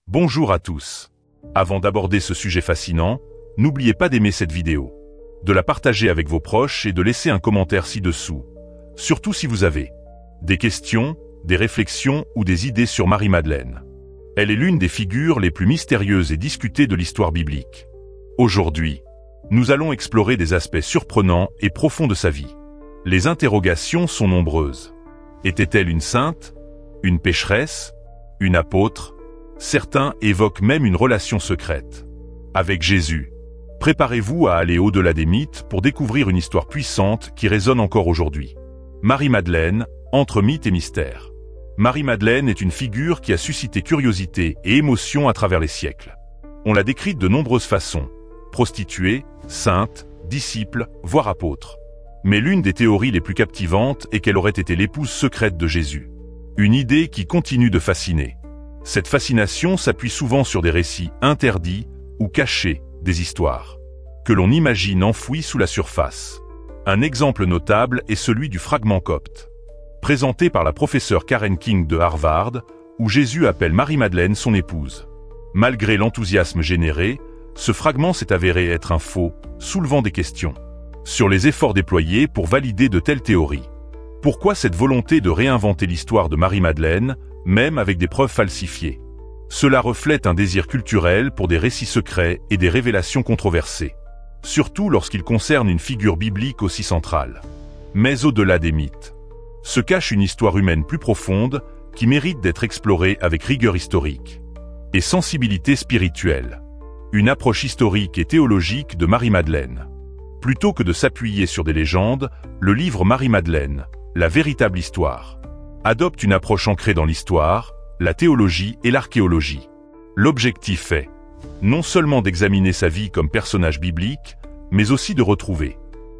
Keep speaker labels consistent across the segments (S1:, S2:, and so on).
S1: Bonjour à tous. Avant d'aborder ce sujet fascinant, n'oubliez pas d'aimer cette vidéo, de la partager avec vos proches et de laisser un commentaire ci-dessous, surtout si vous avez des questions, des réflexions ou des idées sur Marie-Madeleine. Elle est l'une des figures les plus mystérieuses et discutées de l'histoire biblique. Aujourd'hui, nous allons explorer des aspects surprenants et profonds de sa vie. Les interrogations sont nombreuses. Était-elle une sainte, une pécheresse, une apôtre? Certains évoquent même une relation secrète avec Jésus. Préparez-vous à aller au-delà des mythes pour découvrir une histoire puissante qui résonne encore aujourd'hui. Marie-Madeleine, entre mythes et mystères. Marie-Madeleine est une figure qui a suscité curiosité et émotion à travers les siècles. On l'a décrite de nombreuses façons: prostituée, sainte, disciple, voire apôtre. Mais l'une des théories les plus captivantes est qu'elle aurait été l'épouse secrète de Jésus. Une idée qui continue de fasciner. Cette fascination s'appuie souvent sur des récits interdits ou cachés, des histoires que l'on imagine enfouies sous la surface. Un exemple notable est celui du fragment copte, présenté par la professeure Karen King de Harvard, où Jésus appelle Marie-Madeleine son épouse. Malgré l'enthousiasme généré, ce fragment s'est avéré être un faux, soulevant des questions sur les efforts déployés pour valider de telles théories. Pourquoi cette volonté de réinventer l'histoire de Marie-Madeleine, même avec des preuves falsifiées? Cela reflète un désir culturel pour des récits secrets et des révélations controversées, surtout lorsqu'il concerne une figure biblique aussi centrale. Mais au-delà des mythes, se cache une histoire humaine plus profonde qui mérite d'être explorée avec rigueur historique et sensibilité spirituelle. Une approche historique et théologique de Marie-Madeleine. Plutôt que de s'appuyer sur des légendes, le livre Marie-Madeleine, la véritable histoire, adopte une approche ancrée dans l'histoire, la théologie et l'archéologie. L'objectif est non seulement d'examiner sa vie comme personnage biblique, mais aussi de retrouver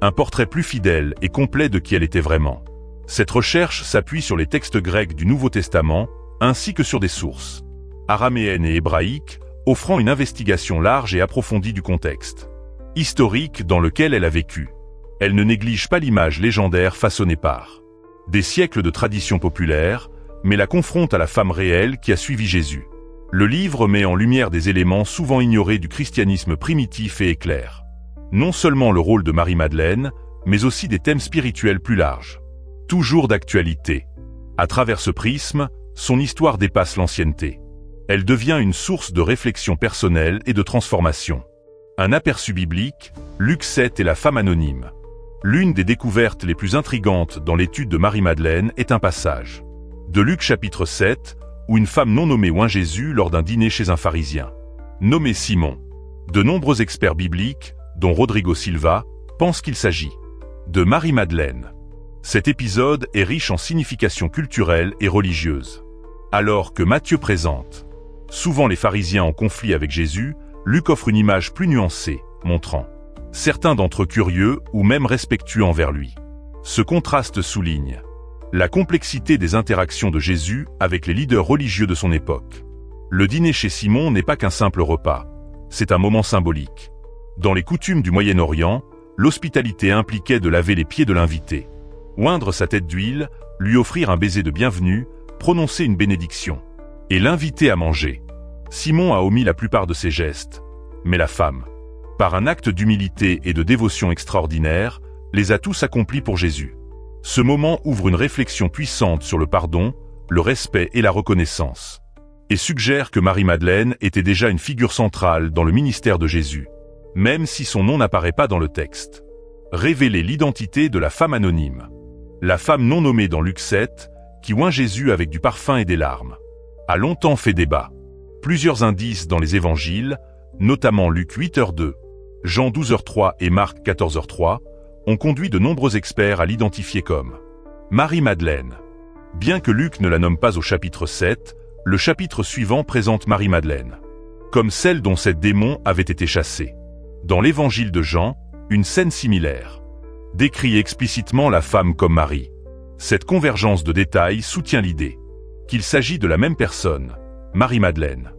S1: un portrait plus fidèle et complet de qui elle était vraiment. Cette recherche s'appuie sur les textes grecs du Nouveau Testament, ainsi que sur des sources araméennes et hébraïques, offrant une investigation large et approfondie du contexte historique dans lequel elle a vécu. Elle ne néglige pas l'image légendaire façonnée par des siècles de traditions populaires, mais la confronte à la femme réelle qui a suivi Jésus. Le livre met en lumière des éléments souvent ignorés du christianisme primitif et éclaire non seulement le rôle de Marie-Madeleine, mais aussi des thèmes spirituels plus larges. Toujours d'actualité. À travers ce prisme, son histoire dépasse l'ancienneté. Elle devient une source de réflexion personnelle et de transformation. Un aperçu biblique, Luc 7 et la femme anonyme. L'une des découvertes les plus intrigantes dans l'étude de Marie-Madeleine est un passage de Luc chapitre 7, où une femme non nommée oint Jésus lors d'un dîner chez un pharisien nommé Simon. De nombreux experts bibliques, dont Rodrigo Silva, pensent qu'il s'agit de Marie-Madeleine. Cet épisode est riche en significations culturelles et religieuses. Alors que Matthieu présente souvent les pharisiens en conflit avec Jésus, Luc offre une image plus nuancée, montrant certains d'entre eux curieux ou même respectueux envers lui. Ce contraste souligne la complexité des interactions de Jésus avec les leaders religieux de son époque. Le dîner chez Simon n'est pas qu'un simple repas, c'est un moment symbolique. Dans les coutumes du Moyen-Orient, l'hospitalité impliquait de laver les pieds de l'invité, oindre sa tête d'huile, lui offrir un baiser de bienvenue, prononcer une bénédiction, et l'inviter à manger. Simon a omis la plupart de ces gestes, mais la femme, par un acte d'humilité et de dévotion extraordinaire, les a tous accomplis pour Jésus. Ce moment ouvre une réflexion puissante sur le pardon, le respect et la reconnaissance, et suggère que Marie-Madeleine était déjà une figure centrale dans le ministère de Jésus, même si son nom n'apparaît pas dans le texte. Révéler l'identité de la femme anonyme. La femme non nommée dans Luc 7, qui oint Jésus avec du parfum et des larmes, a longtemps fait débat. Plusieurs indices dans les évangiles, notamment Luc 8h2, Jean 12h3 et Marc 14h3, ont conduit de nombreux experts à l'identifier comme Marie-Madeleine. Bien que Luc ne la nomme pas au chapitre 7, le chapitre suivant présente Marie-Madeleine comme celle dont cette démon avait été chassée. Dans l'évangile de Jean, une scène similaire décrit explicitement la femme comme Marie. Cette convergence de détails soutient l'idée qu'il s'agit de la même personne, Marie-Madeleine.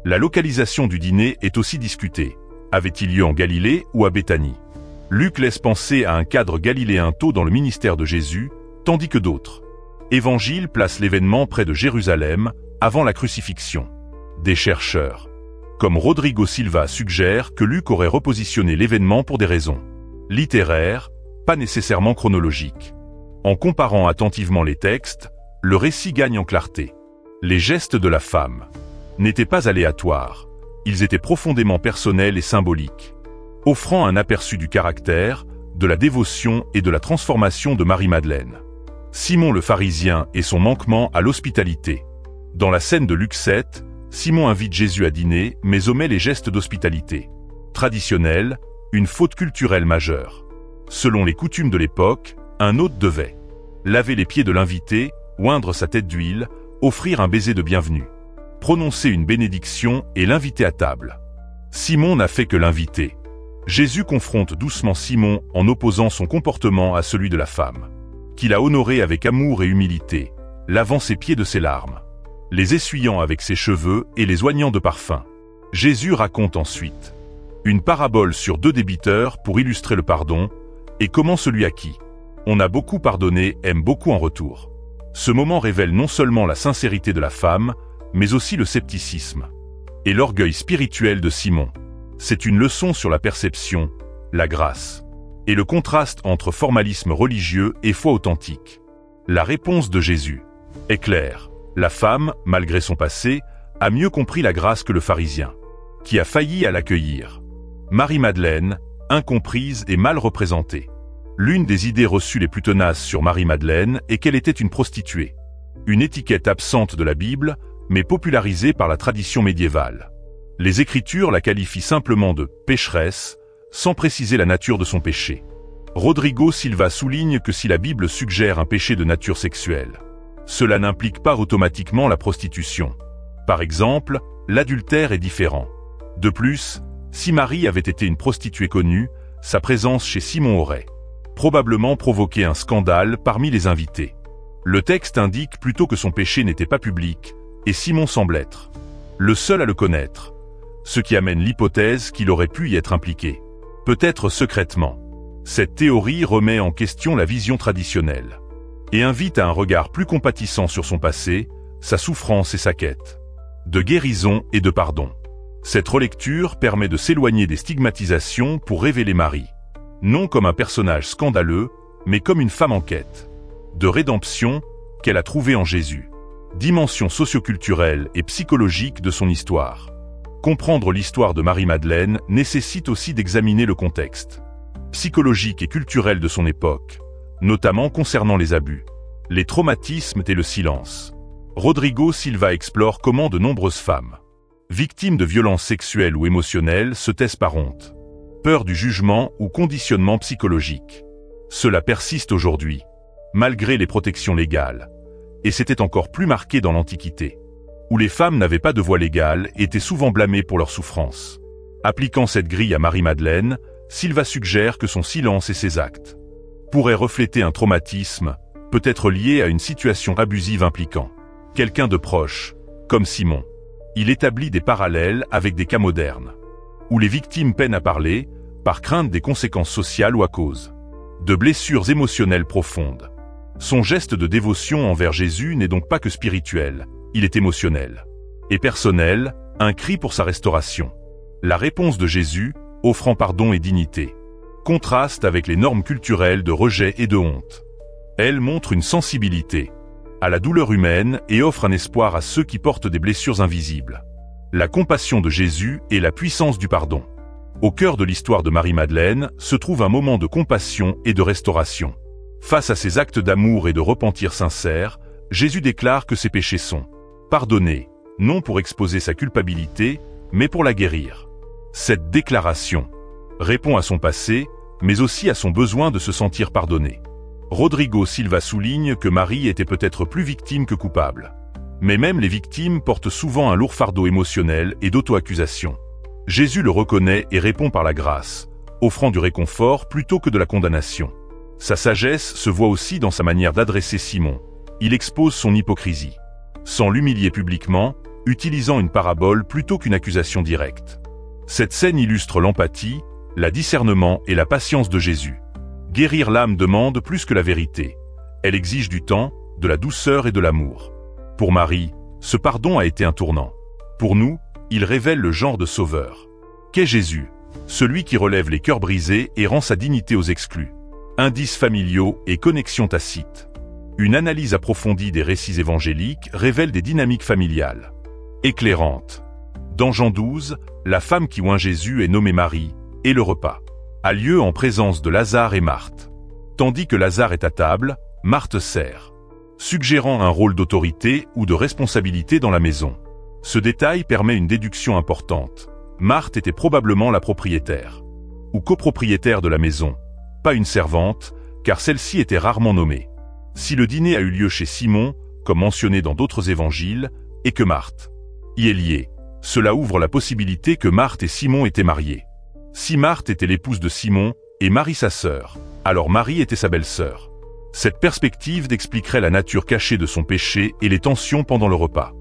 S1: La localisation du dîner est aussi discutée. Avait-il lieu en Galilée ou à Béthanie? Luc laisse penser à un cadre galiléen tôt dans le ministère de Jésus, tandis que d'autres évangiles placent l'événement près de Jérusalem, avant la crucifixion. Des chercheurs, comme Rodrigo Silva, suggèrent que Luc aurait repositionné l'événement pour des raisons littéraires, pas nécessairement chronologiques. En comparant attentivement les textes, le récit gagne en clarté. Les gestes de la femme n'étaient pas aléatoires, ils étaient profondément personnels et symboliques, offrant un aperçu du caractère, de la dévotion et de la transformation de Marie-Madeleine. Simon le pharisien et son manquement à l'hospitalité. Dans la scène de Luc 7, Simon invite Jésus à dîner mais omet les gestes d'hospitalité traditionnels, une faute culturelle majeure. Selon les coutumes de l'époque, un hôte devait laver les pieds de l'invité, oindre sa tête d'huile, offrir un baiser de bienvenue, prononcer une bénédiction et l'inviter à table. Simon n'a fait que l'inviter. Jésus confronte doucement Simon en opposant son comportement à celui de la femme, qu'il a honoré avec amour et humilité, lavant ses pieds de ses larmes, les essuyant avec ses cheveux et les oignant de parfum. Jésus raconte ensuite une parabole sur 2 débiteurs pour illustrer le pardon, et comment celui à qui on a beaucoup pardonné aime beaucoup en retour. Ce moment révèle non seulement la sincérité de la femme, mais aussi le scepticisme et l'orgueil spirituel de Simon. C'est une leçon sur la perception, la grâce, et le contraste entre formalisme religieux et foi authentique. La réponse de Jésus est claire. La femme, malgré son passé, a mieux compris la grâce que le pharisien, qui a failli à l'accueillir. Marie-Madeleine, incomprise et mal représentée. L'une des idées reçues les plus tenaces sur Marie-Madeleine est qu'elle était une prostituée. Une étiquette absente de la Bible, mais popularisée par la tradition médiévale. Les Écritures la qualifient simplement de « pécheresse », sans préciser la nature de son péché. Rodrigo Silva souligne que si la Bible suggère un péché de nature sexuelle, cela n'implique pas automatiquement la prostitution. Par exemple, l'adultère est différent. De plus, si Marie avait été une prostituée connue, sa présence chez Simon aurait probablement provoqué un scandale parmi les invités. Le texte indique plutôt que son péché n'était pas public, et Simon semble être le seul à le connaître, ce qui amène l'hypothèse qu'il aurait pu y être impliqué, peut-être secrètement. Cette théorie remet en question la vision traditionnelle et invite à un regard plus compatissant sur son passé, sa souffrance et sa quête de guérison et de pardon. Cette relecture permet de s'éloigner des stigmatisations pour révéler Marie, non comme un personnage scandaleux, mais comme une femme en quête de rédemption qu'elle a trouvée en Jésus. Dimension socioculturelle et psychologique de son histoire. Comprendre l'histoire de Marie-Madeleine nécessite aussi d'examiner le contexte psychologique et culturel de son époque, notamment concernant les abus, les traumatismes et le silence. Rodrigo Silva explore comment de nombreuses femmes, victimes de violences sexuelles ou émotionnelles, se taisent par honte, peur du jugement ou conditionnement psychologique. Cela persiste aujourd'hui, malgré les protections légales, et c'était encore plus marqué dans l'Antiquité, où les femmes n'avaient pas de voix légale et étaient souvent blâmées pour leurs souffrances. Appliquant cette grille à Marie-Madeleine, Silva suggère que son silence et ses actes pourraient refléter un traumatisme, peut-être lié à une situation abusive impliquant quelqu'un de proche, comme Simon. Il établit des parallèles avec des cas modernes, où les victimes peinent à parler, par crainte des conséquences sociales ou à cause de blessures émotionnelles profondes. Son geste de dévotion envers Jésus n'est donc pas que spirituel, il est émotionnel et personnel, un cri pour sa restauration. La réponse de Jésus, offrant pardon et dignité, contraste avec les normes culturelles de rejet et de honte. Elle montre une sensibilité à la douleur humaine et offre un espoir à ceux qui portent des blessures invisibles. La compassion de Jésus et la puissance du pardon. Au cœur de l'histoire de Marie-Madeleine se trouve un moment de compassion et de restauration. Face à ses actes d'amour et de repentir sincère, Jésus déclare que ses péchés sont pardonnés, non pour exposer sa culpabilité, mais pour la guérir. Cette déclaration répond à son passé, mais aussi à son besoin de se sentir pardonné. Rodrigo Silva souligne que Marie était peut-être plus victime que coupable. Mais même les victimes portent souvent un lourd fardeau émotionnel et d'auto-accusation. Jésus le reconnaît et répond par la grâce, offrant du réconfort plutôt que de la condamnation. Sa sagesse se voit aussi dans sa manière d'adresser Simon. Il expose son hypocrisie, sans l'humilier publiquement, utilisant une parabole plutôt qu'une accusation directe. Cette scène illustre l'empathie, le discernement et la patience de Jésus. Guérir l'âme demande plus que la vérité. Elle exige du temps, de la douceur et de l'amour. Pour Marie, ce pardon a été un tournant. Pour nous, il révèle le genre de sauveur qu'est Jésus, celui qui relève les cœurs brisés et rend sa dignité aux exclus. Indices familiaux et connexions tacites. Une analyse approfondie des récits évangéliques révèle des dynamiques familiales éclairantes. Dans Jean 12, la femme qui oint Jésus est nommée Marie, et le repas a lieu en présence de Lazare et Marthe. Tandis que Lazare est à table, Marthe sert, suggérant un rôle d'autorité ou de responsabilité dans la maison. Ce détail permet une déduction importante. Marthe était probablement la propriétaire ou copropriétaire de la maison, pas une servante, car celle-ci était rarement nommée. Si le dîner a eu lieu chez Simon, comme mentionné dans d'autres évangiles, et que Marthe y est liée, cela ouvre la possibilité que Marthe et Simon étaient mariés. Si Marthe était l'épouse de Simon et Marie sa sœur, alors Marie était sa belle-sœur. Cette perspective expliquerait la nature cachée de son péché et les tensions pendant le repas.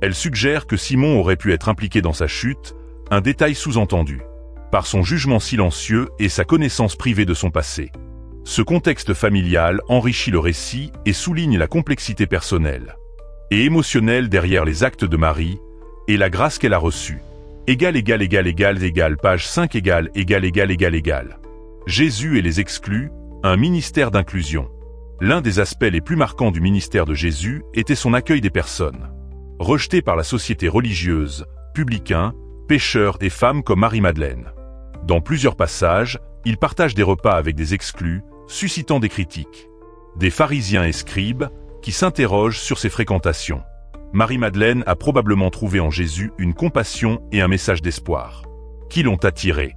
S1: Elle suggère que Simon aurait pu être impliqué dans sa chute, un détail sous-entendu, par son jugement silencieux et sa connaissance privée de son passé. Ce contexte familial enrichit le récit et souligne la complexité personnelle et émotionnelle derrière les actes de Marie et la grâce qu'elle a reçue. Page 5 Jésus et les exclus, un ministère d'inclusion. L'un des aspects les plus marquants du ministère de Jésus était son accueil des personnes rejetées par la société religieuse, publicains, pécheurs et femmes comme Marie-Madeleine. Dans plusieurs passages, il partage des repas avec des exclus, suscitant des critiques. Des pharisiens et scribes qui s'interrogent sur ses fréquentations. Marie-Madeleine a probablement trouvé en Jésus une compassion et un message d'espoir qui l'ont attiré.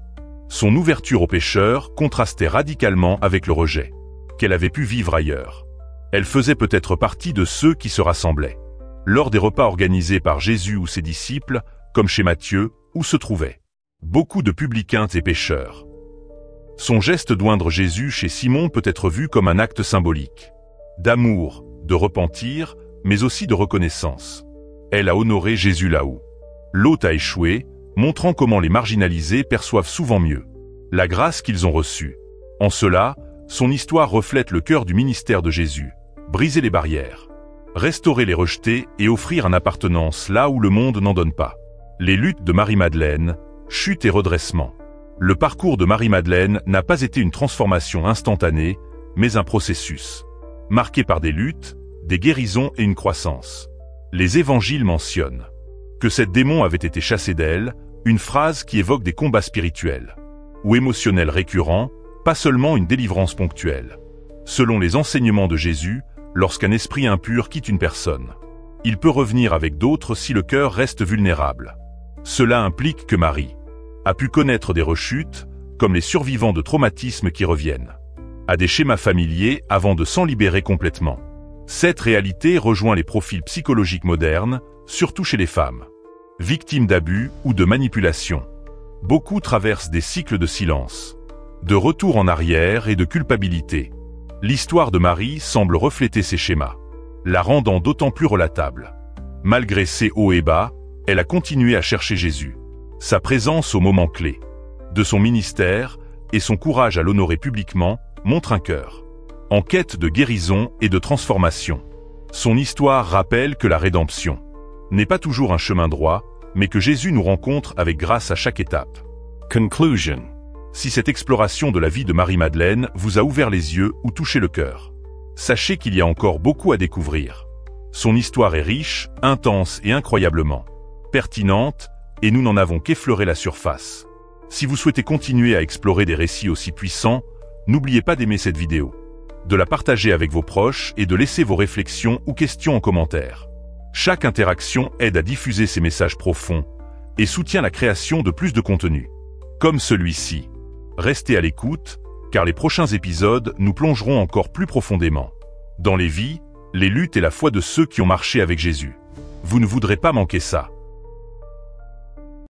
S1: Son ouverture aux pécheurs contrastait radicalement avec le rejet qu'elle avait pu vivre ailleurs. Elle faisait peut-être partie de ceux qui se rassemblaient lors des repas organisés par Jésus ou ses disciples, comme chez Matthieu, où se trouvaient beaucoup de publicains et pécheurs. Son geste d'oindre Jésus chez Simon peut être vu comme un acte symbolique d'amour, de repentir, mais aussi de reconnaissance. Elle a honoré Jésus là où l'autre a échoué, montrant comment les marginalisés perçoivent souvent mieux la grâce qu'ils ont reçue. En cela, son histoire reflète le cœur du ministère de Jésus: briser les barrières, restaurer les rejetés et offrir une appartenance là où le monde n'en donne pas. Les luttes de Marie-Madeleine, chute et redressement. Le parcours de Marie-Madeleine n'a pas été une transformation instantanée, mais un processus marqué par des luttes, des guérisons et une croissance. Les évangiles mentionnent que cette démon avait été chassée d'elle, une phrase qui évoque des combats spirituels ou émotionnels récurrents, pas seulement une délivrance ponctuelle. Selon les enseignements de Jésus, lorsqu'un esprit impur quitte une personne, il peut revenir avec d'autres si le cœur reste vulnérable. Cela implique que Marie a pu connaître des rechutes, comme les survivants de traumatismes qui reviennent à des schémas familiers avant de s'en libérer complètement. Cette réalité rejoint les profils psychologiques modernes, surtout chez les femmes victimes d'abus ou de manipulation. Beaucoup traversent des cycles de silence, de retour en arrière et de culpabilité. L'histoire de Marie semble refléter ces schémas, la rendant d'autant plus relatable. Malgré ses hauts et bas, elle a continué à chercher Jésus. Sa présence au moment clé de son ministère et son courage à l'honorer publiquement montrent un cœur en quête de guérison et de transformation. Son histoire rappelle que la rédemption n'est pas toujours un chemin droit, mais que Jésus nous rencontre avec grâce à chaque étape. Conclusion. Si cette exploration de la vie de Marie-Madeleine vous a ouvert les yeux ou touché le cœur, sachez qu'il y a encore beaucoup à découvrir. Son histoire est riche, intense et incroyablement pertinente, et nous n'en avons qu'effleuré la surface. Si vous souhaitez continuer à explorer des récits aussi puissants, n'oubliez pas d'aimer cette vidéo, de la partager avec vos proches et de laisser vos réflexions ou questions en commentaire. Chaque interaction aide à diffuser ces messages profonds et soutient la création de plus de contenu comme celui-ci. Restez à l'écoute, car les prochains épisodes nous plongeront encore plus profondément dans les vies, les luttes et la foi de ceux qui ont marché avec Jésus. Vous ne voudrez pas manquer ça.